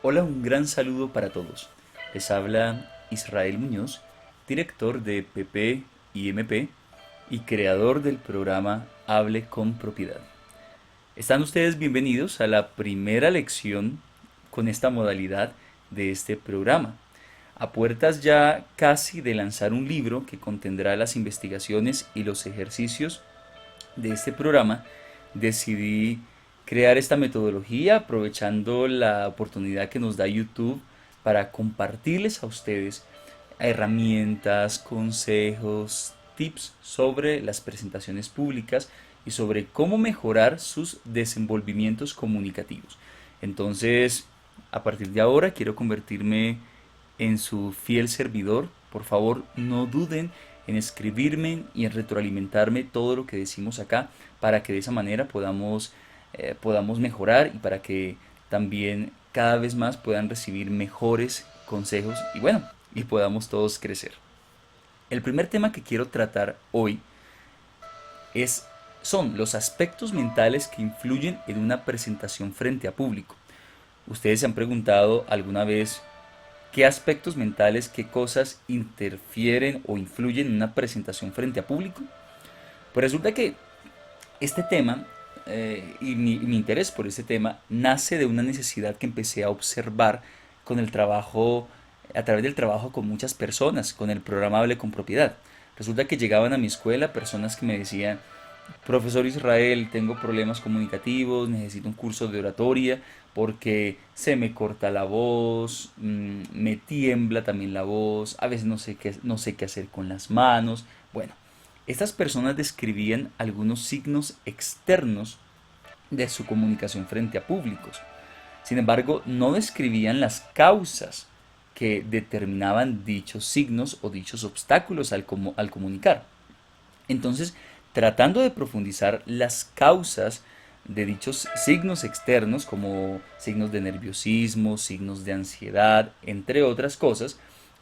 Hola, un gran saludo para todos. Les habla Israel Muñoz, director de PP y MP y creador del programa Hable con Propiedad. Están ustedes bienvenidos a la primera lección con esta modalidad de este programa. A puertas ya casi de lanzar un libro que contendrá las investigaciones y los ejercicios de este programa, decidí crear esta metodología aprovechando la oportunidad que nos da YouTube para compartirles a ustedes herramientas, consejos, tips sobre las presentaciones públicas y sobre cómo mejorar sus desenvolvimientos comunicativos. Entonces, a partir de ahora quiero convertirme en su fiel servidor. Por favor, no duden en escribirme y en retroalimentarme todo lo que decimos acá para que de esa manera podamos mejorar y para que también cada vez más puedan recibir mejores consejos y bueno, y podamos todos crecer. El primer tema que quiero tratar hoy es, son los aspectos mentales que influyen en una presentación frente a público. ¿Ustedes se han preguntado alguna vez qué aspectos mentales, qué cosas interfieren o influyen en una presentación frente a público? Pues resulta que este tema y mi interés por este tema nace de una necesidad que empecé a observar con el trabajo, a través del trabajo con muchas personas, con el programa Hable con Propiedad. Resulta que llegaban a mi escuela personas que me decían: profesor Israel, tengo problemas comunicativos, necesito un curso de oratoria porque se me corta la voz, me tiembla también la voz, a veces no sé qué hacer con las manos. Bueno, estas personas describían algunos signos externos de su comunicación frente a públicos. Sin embargo, no describían las causas que determinaban dichos signos o dichos obstáculos al comunicar. Entonces, tratando de profundizar las causas de dichos signos externos, como signos de nerviosismo, signos de ansiedad, entre otras cosas,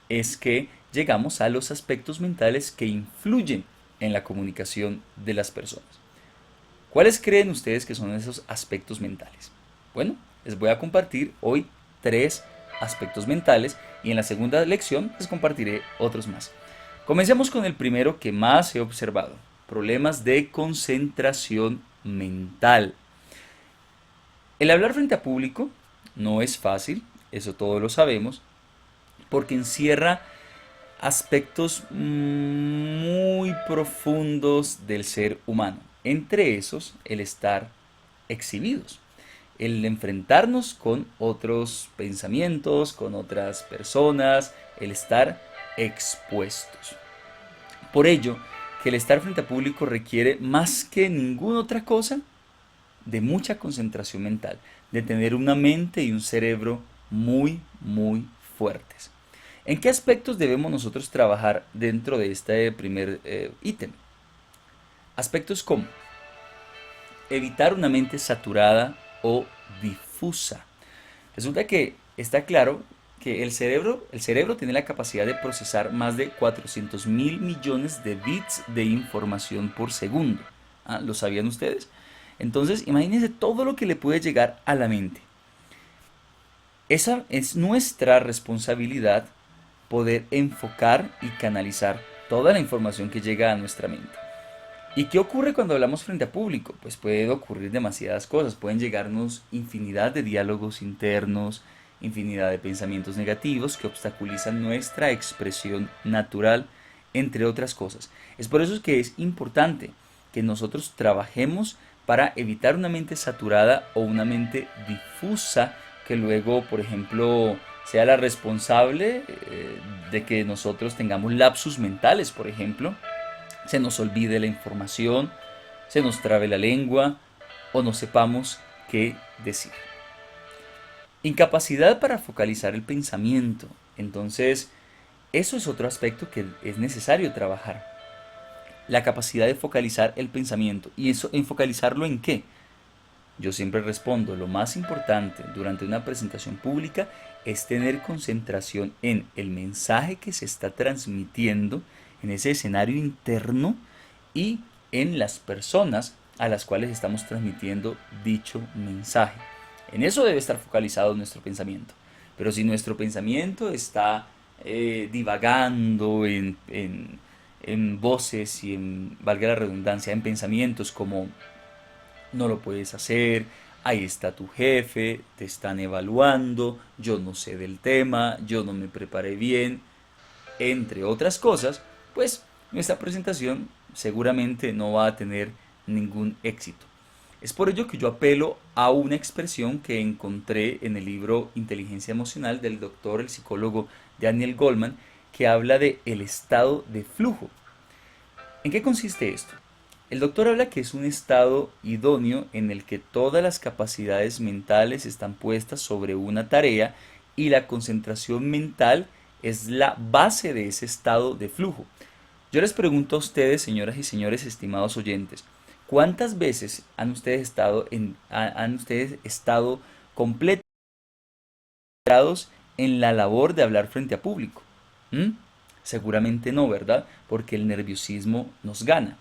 es que llegamos a los aspectos mentales que influyen en la comunicación de las personas. ¿Cuáles creen ustedes que son esos aspectos mentales? Bueno, les voy a compartir hoy tres aspectos mentales y en la segunda lección les compartiré otros más. Comencemos con el primero que más he observado: problemas de concentración mental. El hablar frente a público no es fácil, eso todos lo sabemos, porque encierra aspectos muy profundos del ser humano. Entre esos, el estar exhibidos, el enfrentarnos con otros pensamientos, con otras personas, el estar expuestos. Por ello, que el estar frente a público requiere más que ninguna otra cosa de mucha concentración mental, de tener una mente y un cerebro muy fuertes. ¿En qué aspectos debemos nosotros trabajar dentro de este primer ítem? Aspectos como evitar una mente saturada o difusa. Resulta que está claro que el cerebro tiene la capacidad de procesar más de 400 mil millones de bits de información por segundo. ¿Ah? ¿Lo sabían ustedes? Entonces, imagínense todo lo que le puede llegar a la mente. Esa es nuestra responsabilidad, poder enfocar y canalizar toda la información que llega a nuestra mente. ¿Y qué ocurre cuando hablamos frente a público? Pues puede ocurrir demasiadas cosas, pueden llegarnos infinidad de diálogos internos, infinidad de pensamientos negativos que obstaculizan nuestra expresión natural, entre otras cosas. Es por eso que es importante que nosotros trabajemos para evitar una mente saturada o una mente difusa que luego, por ejemplo, sea la responsable de que nosotros tengamos lapsus mentales, por ejemplo, se nos olvide la información, se nos trabe la lengua o no sepamos qué decir. Incapacidad para focalizar el pensamiento. Entonces, eso es otro aspecto que es necesario trabajar. La capacidad de focalizar el pensamiento. ¿Y eso en focalizarlo en qué? Yo siempre respondo, lo más importante durante una presentación pública es tener concentración en el mensaje que se está transmitiendo, en ese escenario interno y en las personas a las cuales estamos transmitiendo dicho mensaje. En eso debe estar focalizado nuestro pensamiento. Pero si nuestro pensamiento está divagando en voces y en, valga la redundancia, en pensamientos como no lo puedes hacer, ahí está tu jefe, te están evaluando, yo no sé del tema, yo no me preparé bien, entre otras cosas, pues nuestra presentación seguramente no va a tener ningún éxito. Es por ello que yo apelo a una expresión que encontré en el libro Inteligencia Emocional del doctor, el psicólogo Daniel Goleman, que habla de el estado de flujo. ¿En qué consiste esto? El doctor habla que es un estado idóneo en el que todas las capacidades mentales están puestas sobre una tarea y la concentración mental es la base de ese estado de flujo. Yo les pregunto a ustedes, señoras y señores, estimados oyentes, ¿cuántas veces han ustedes estado completamente en la labor de hablar frente a público? ¿Mm? Seguramente no, ¿verdad? Porque el nerviosismo nos gana.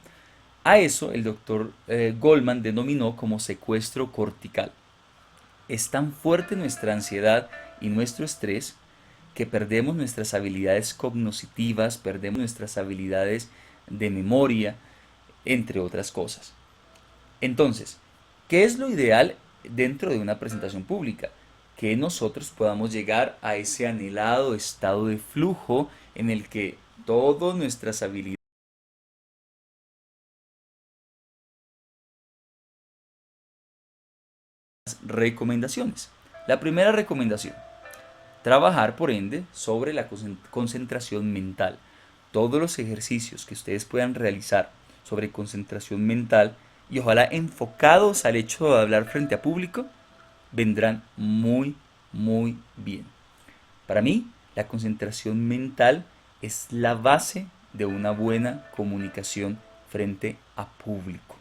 A eso el doctor Goldman denominó como secuestro cortical. Es tan fuerte nuestra ansiedad y nuestro estrés que perdemos nuestras habilidades cognitivas, perdemos nuestras habilidades de memoria, entre otras cosas. Entonces, ¿qué es lo ideal dentro de una presentación pública? Que nosotros podamos llegar a ese anhelado estado de flujo en el que todas nuestras habilidades recomendaciones. La primera recomendación, trabajar por ende sobre la concentración mental. Todos los ejercicios que ustedes puedan realizar sobre concentración mental y ojalá enfocados al hecho de hablar frente a público vendrán muy bien. Para mí, la concentración mental es la base de una buena comunicación frente a público.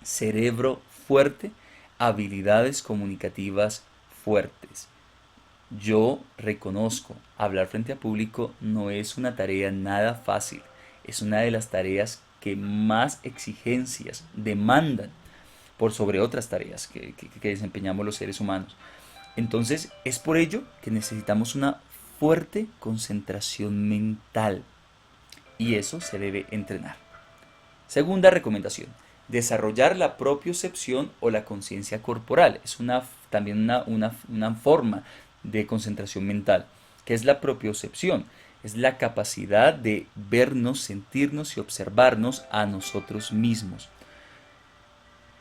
Cerebro fuerte, habilidades comunicativas fuertes. Yo reconozco, hablar frente a público no es una tarea nada fácil, es una de las tareas que más exigencias demandan por sobre otras tareas que desempeñamos los seres humanos. Entonces es por ello que necesitamos una fuerte concentración mental y eso se debe entrenar. Segunda recomendación, desarrollar la propiocepción o la conciencia corporal. Es también una forma de concentración mental. ¿Qué es la propiocepción? Es la capacidad de vernos, sentirnos y observarnos a nosotros mismos.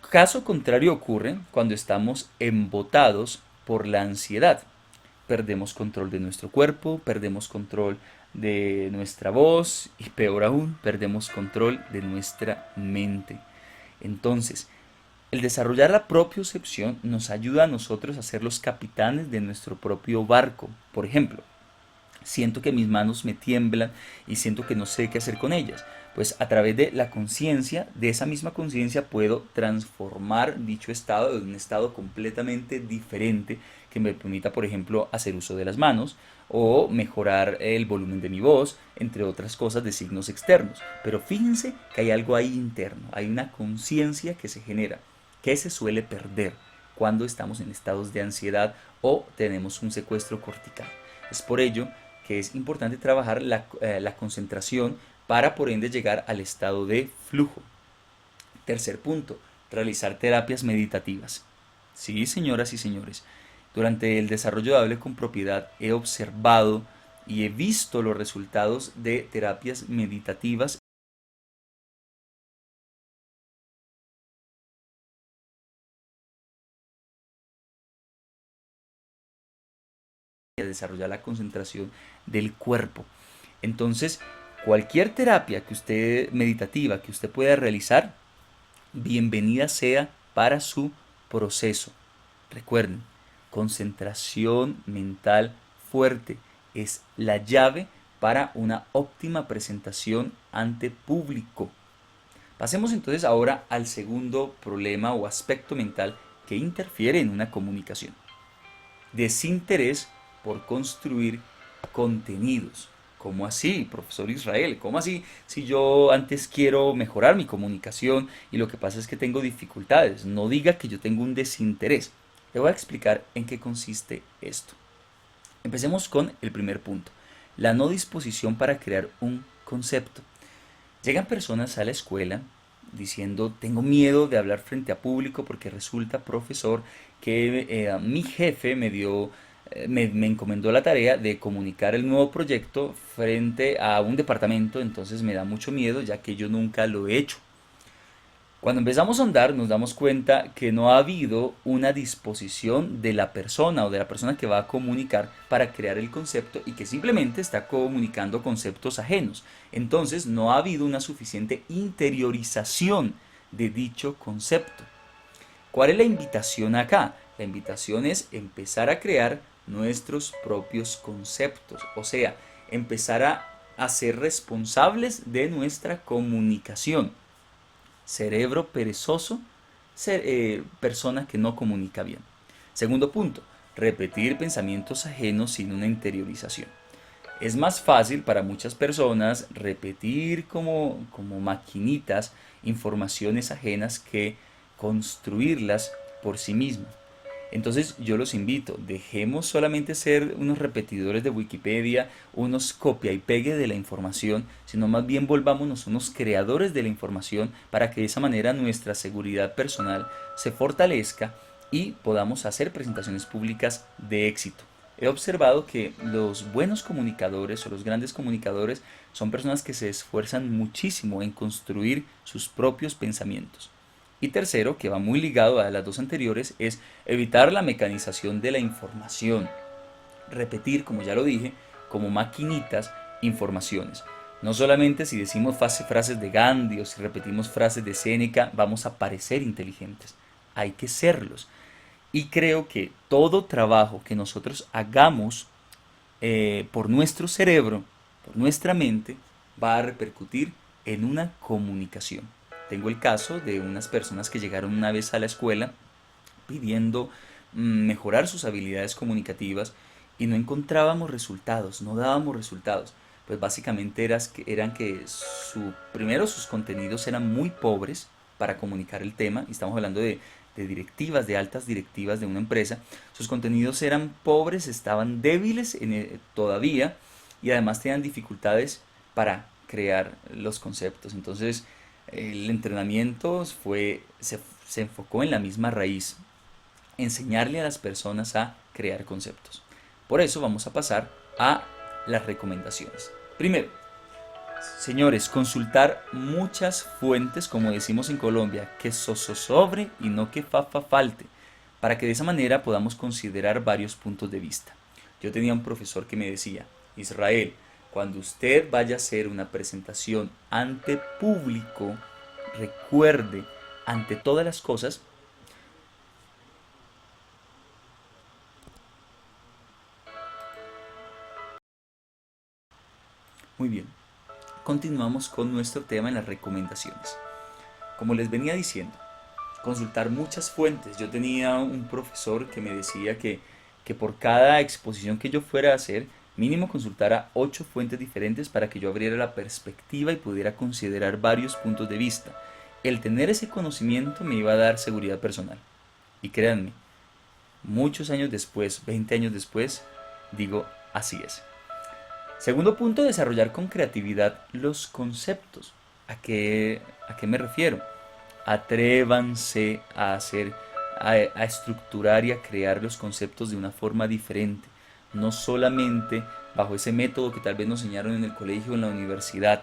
Caso contrario ocurre cuando estamos embotados por la ansiedad. Perdemos control de nuestro cuerpo, perdemos control de nuestra voz y peor aún, perdemos control de nuestra mente. Entonces, el desarrollar la propiocepción nos ayuda a nosotros a ser los capitanes de nuestro propio barco. Por ejemplo, siento que mis manos me tiemblan y siento que no sé qué hacer con ellas. Pues a través de la conciencia, de esa misma conciencia, puedo transformar dicho estado en un estado completamente diferente que me permita, por ejemplo, hacer uso de las manos o mejorar el volumen de mi voz, entre otras cosas de signos externos. Pero fíjense que hay algo ahí interno, hay una conciencia que se genera, que se suele perder cuando estamos en estados de ansiedad o tenemos un secuestro cortical. Es por ello que es importante trabajar la concentración para por ende llegar al estado de flujo. Tercer punto, realizar terapias meditativas. Sí, señoras y señores, durante el desarrollo de Hable con Propiedad he observado y he visto los resultados de terapias meditativas y a desarrollar la concentración del cuerpo. Entonces, cualquier terapia que usted meditativa que usted pueda realizar, bienvenida sea para su proceso. Recuerden, concentración mental fuerte es la llave para una óptima presentación ante público. Pasemos entonces ahora al segundo problema o aspecto mental que interfiere en una comunicación. Desinterés por construir contenidos. ¿Cómo así, profesor Israel? ¿Cómo así si yo antes quiero mejorar mi comunicación y lo que pasa es que tengo dificultades? No diga que yo tengo un desinterés. Le voy a explicar en qué consiste esto. Empecemos con el primer punto, la no disposición para crear un concepto. Llegan personas a la escuela diciendo, tengo miedo de hablar frente a público porque resulta, profesor, que mi jefe me encomendó la tarea de comunicar el nuevo proyecto frente a un departamento, entonces me da mucho miedo ya que yo nunca lo he hecho. Cuando empezamos a andar nos damos cuenta que no ha habido una disposición de la persona o de la persona que va a comunicar para crear el concepto y que simplemente está comunicando conceptos ajenos. Entonces no ha habido una suficiente interiorización de dicho concepto. ¿Cuál es la invitación acá? La invitación es empezar a crear nuestros propios conceptos, o sea, empezar a ser responsables de nuestra comunicación. Cerebro perezoso, persona que no comunica bien. Segundo punto, repetir pensamientos ajenos sin una interiorización. Es más fácil para muchas personas repetir como maquinitas informaciones ajenas que construirlas por sí mismas. Entonces yo los invito, dejemos solamente ser unos repetidores de Wikipedia, unos copia y pegue de la información, sino más bien volvámonos unos creadores de la información para que de esa manera nuestra seguridad personal se fortalezca y podamos hacer presentaciones públicas de éxito. He observado que los buenos comunicadores o los grandes comunicadores son personas que se esfuerzan muchísimo en construir sus propios pensamientos. Y tercero, que va muy ligado a las dos anteriores, es evitar la mecanización de la información. Repetir, como ya lo dije, como maquinitas, informaciones. No solamente si decimos frases de Gandhi o si repetimos frases de Séneca vamos a parecer inteligentes. Hay que serlos. Y creo que todo trabajo que nosotros hagamos por nuestro cerebro, por nuestra mente, va a repercutir en una comunicación. Tengo el caso de unas personas que llegaron una vez a la escuela pidiendo mejorar sus habilidades comunicativas y no encontrábamos resultados, no dábamos resultados. Pues básicamente eran que primero sus contenidos eran muy pobres para comunicar el tema, y estamos hablando de directivas, de altas directivas de una empresa. Sus contenidos eran pobres, estaban débiles todavía y además tenían dificultades para crear los conceptos. Entonces el entrenamiento se enfocó en la misma raíz, enseñarle a las personas a crear conceptos. Por eso vamos a pasar a las recomendaciones. Primero, señores, consultar muchas fuentes, como decimos en Colombia, que sobre y no que falte, para que de esa manera podamos considerar varios puntos de vista. Yo tenía un profesor que me decía, Israel, cuando usted vaya a hacer una presentación ante público, recuerde, ante todas las cosas, muy bien, continuamos con nuestro tema en las recomendaciones. Como les venía diciendo, consultar muchas fuentes. Yo tenía un profesor que me decía que por cada exposición que yo fuera a hacer, mínimo consultara 8 fuentes diferentes para que yo abriera la perspectiva y pudiera considerar varios puntos de vista. El tener ese conocimiento me iba a dar seguridad personal. Y créanme, muchos años después, 20 años después, digo, así es. Segundo punto, desarrollar con creatividad los conceptos. ¿A qué me refiero? Atrévanse a estructurar y a crear los conceptos de una forma diferente, no solamente bajo ese método que tal vez nos enseñaron en el colegio o en la universidad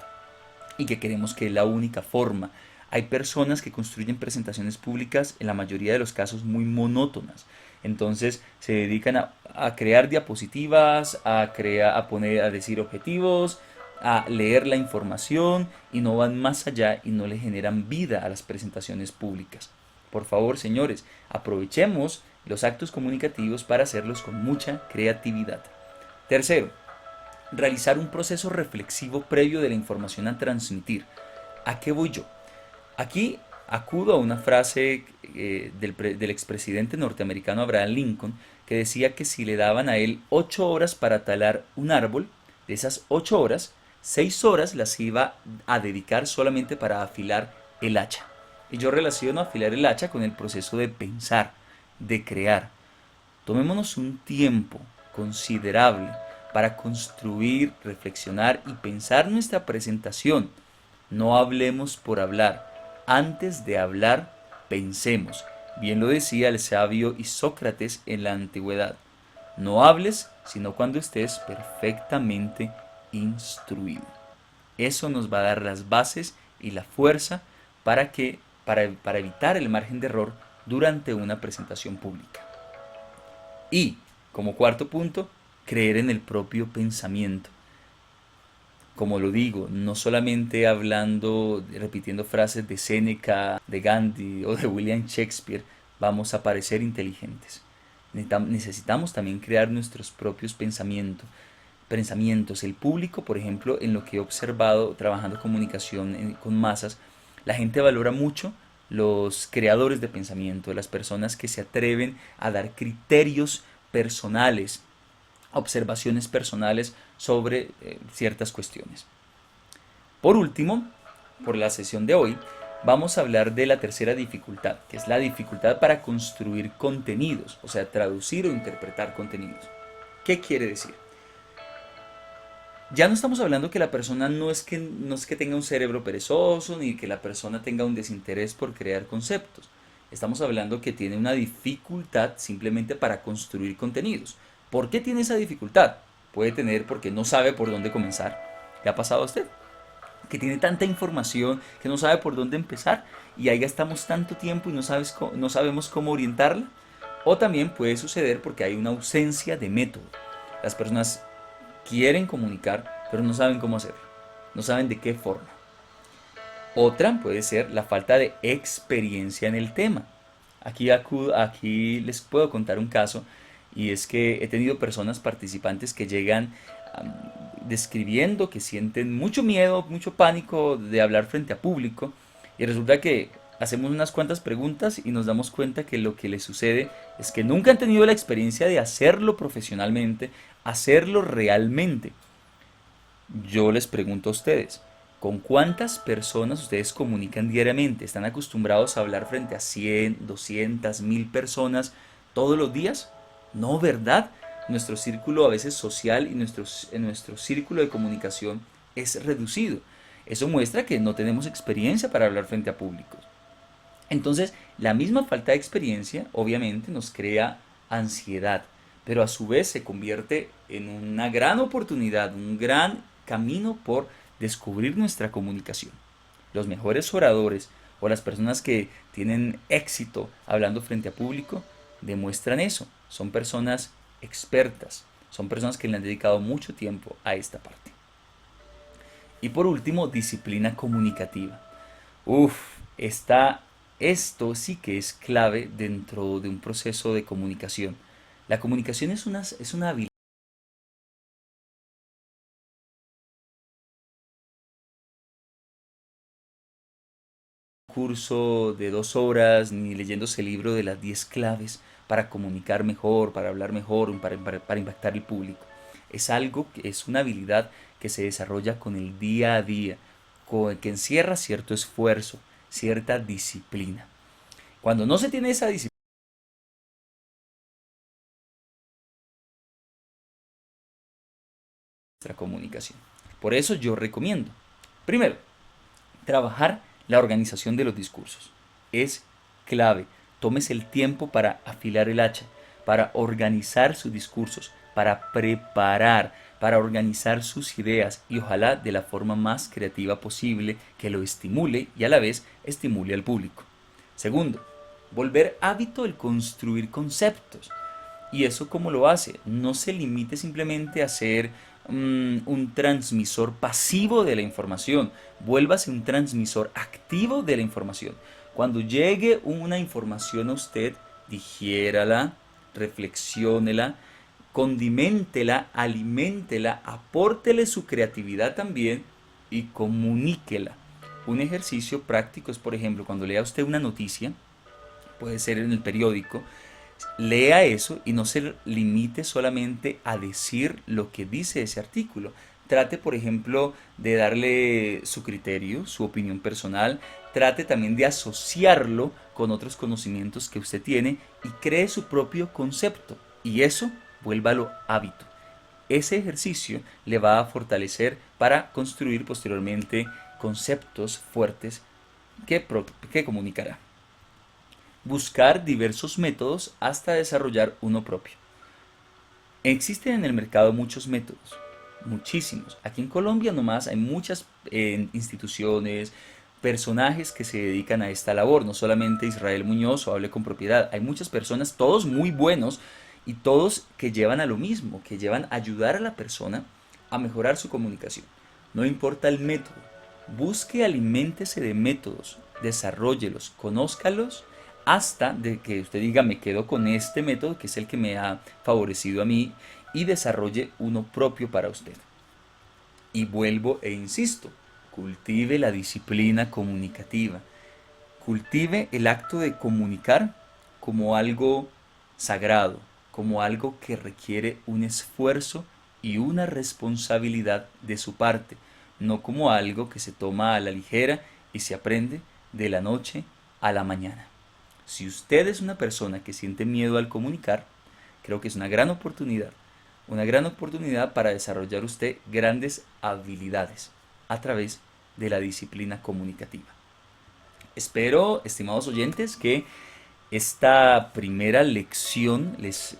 y que creemos que es la única forma. Hay personas que construyen presentaciones públicas en la mayoría de los casos muy monótonas. Entonces se dedican a crear diapositivas, a decir objetivos, a leer la información y no van más allá y no le generan vida a las presentaciones públicas. Por favor, señores, aprovechemos los actos comunicativos para hacerlos con mucha creatividad. Tercero, realizar un proceso reflexivo previo de la información a transmitir. ¿A qué voy yo? Aquí acudo a una frase del expresidente norteamericano Abraham Lincoln, que decía que si le daban a él 8 horas para talar un árbol, de esas 8 horas, 6 horas las iba a dedicar solamente para afilar el hacha. Y yo relaciono afilar el hacha con el proceso de pensar, de crear. Tomémonos un tiempo considerable para construir, reflexionar y pensar nuestra presentación. No hablemos por hablar. Antes de hablar, pensemos. Bien lo decía el sabio Isócrates en la antigüedad. No hables sino cuando estés perfectamente instruido. Eso nos va a dar las bases y la fuerza para evitar el margen de error durante una presentación pública. Y, como cuarto punto, creer en el propio pensamiento. Como lo digo, no solamente hablando, repitiendo frases de Séneca, de Gandhi o de William Shakespeare, vamos a parecer inteligentes. Necesitamos también crear nuestros propios pensamientos. El público, por ejemplo, en lo que he observado trabajando comunicación con masas, la gente valora mucho los creadores de pensamiento, las personas que se atreven a dar criterios personales, observaciones personales sobre ciertas cuestiones. Por último, por la sesión de hoy, vamos a hablar de la tercera dificultad, que es la dificultad para construir contenidos, o sea, traducir o interpretar contenidos. ¿Qué quiere decir? Ya no estamos hablando que la persona no es que tenga un cerebro perezoso, ni que la persona tenga un desinterés por crear conceptos. Estamos hablando que tiene una dificultad simplemente para construir contenidos. ¿Por qué tiene esa dificultad? Puede tener porque no sabe por dónde comenzar. ¿Le ha pasado a usted? Que tiene tanta información que no sabe por dónde empezar y ahí gastamos tanto tiempo y no sabemos cómo orientarla. O también puede suceder porque hay una ausencia de método. Las personas quieren comunicar, pero no saben cómo hacerlo. No saben de qué forma. Otra puede ser la falta de experiencia en el tema. Aquí les puedo contar un caso y es que he tenido personas participantes que llegan describiendo que sienten mucho miedo, mucho pánico de hablar frente a público y resulta que hacemos unas cuantas preguntas y nos damos cuenta que lo que les sucede es que nunca han tenido la experiencia de hacerlo profesionalmente, hacerlo realmente. Yo les pregunto a ustedes, ¿con cuántas personas ustedes comunican diariamente? ¿Están acostumbrados a hablar frente a 100, 200, 1000 personas todos los días? No, ¿verdad? Nuestro círculo a veces social y nuestro círculo de comunicación es reducido. Eso muestra que no tenemos experiencia para hablar frente a públicos. Entonces, la misma falta de experiencia obviamente nos crea ansiedad, pero a su vez se convierte en una gran oportunidad, un gran camino por descubrir nuestra comunicación. Los mejores oradores o las personas que tienen éxito hablando frente a público demuestran eso. Son personas expertas, son personas que le han dedicado mucho tiempo a esta parte. Y por último, disciplina comunicativa. Esto sí que es clave dentro de un proceso de comunicación. La comunicación es una habilidad. Curso de 2 horas ni leyéndose el libro de las 10 claves para comunicar mejor, para hablar mejor, para impactar el público. Es algo que es una habilidad que se desarrolla con el día a día, que encierra cierto esfuerzo, cierta disciplina. Cuando no se tiene esa disciplina, nuestra comunicación. Por eso yo recomiendo, primero, trabajar la organización de los discursos. Es clave. Tómese el tiempo para afilar el hacha, para organizar sus discursos, para preparar, para organizar sus ideas y ojalá de la forma más creativa posible que lo estimule y a la vez estimule al público. Segundo, volver hábito el construir conceptos. ¿Y eso cómo lo hace? No se limite simplemente a ser un transmisor pasivo de la información. Vuélvase un transmisor activo de la información. Cuando llegue una información a usted, digiérala, reflexiónela, condiméntela, aliméntela, apórtele su creatividad también y comuníquela. Un ejercicio práctico es, por ejemplo, cuando lea usted una noticia, puede ser en el periódico, lea eso y no se limite solamente a decir lo que dice ese artículo. Trate, por ejemplo, de darle su criterio, su opinión personal. Trate también de asociarlo con otros conocimientos que usted tiene y cree su propio concepto. Y eso vuélvalo hábito. Ese ejercicio le va a fortalecer para construir posteriormente conceptos fuertes que comunicará. Buscar diversos métodos hasta desarrollar uno propio. Existen en el mercado muchos métodos, muchísimos. Aquí en Colombia nomás hay muchas instituciones, personajes que se dedican a esta labor, no solamente Israel Muñoz o Hable con Propiedad, hay muchas personas, todos muy buenos y todos que llevan a lo mismo, que llevan a ayudar a la persona a mejorar su comunicación. No importa el método, busque, aliméntese de métodos, desarróllelos, conózcalos hasta de que usted diga me quedo con este método que es el que me ha favorecido a mí y desarrolle uno propio para usted. Y vuelvo e insisto, cultive la disciplina comunicativa, cultive el acto de comunicar como algo sagrado, como algo que requiere un esfuerzo y una responsabilidad de su parte, no como algo que se toma a la ligera y se aprende de la noche a la mañana. Si usted es una persona que siente miedo al comunicar, creo que es una gran oportunidad para desarrollar usted grandes habilidades a través de la disciplina comunicativa. Espero, estimados oyentes, que esta primera lección les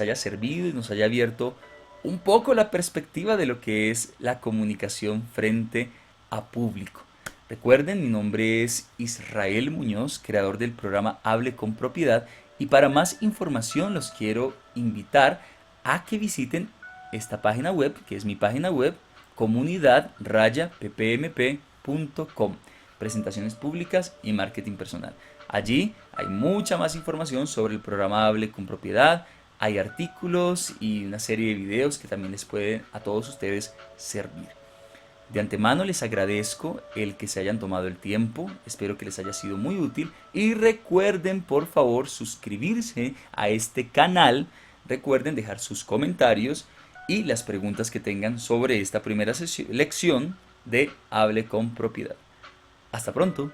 haya servido y nos haya abierto un poco la perspectiva de lo que es la comunicación frente a público. Recuerden, mi nombre es Israel Muñoz, creador del programa Hable con Propiedad, y para más información los quiero invitar a que visiten esta página web, que es mi página web, comunidad-ppmp.com, presentaciones públicas y marketing personal. Allí hay mucha más información sobre el programa Hable con Propiedad, hay artículos y una serie de videos que también les pueden a todos ustedes servir. De antemano les agradezco el que se hayan tomado el tiempo, espero que les haya sido muy útil y recuerden por favor suscribirse a este canal, recuerden dejar sus comentarios y las preguntas que tengan sobre esta primera lección de Hable con Propiedad. Hasta pronto.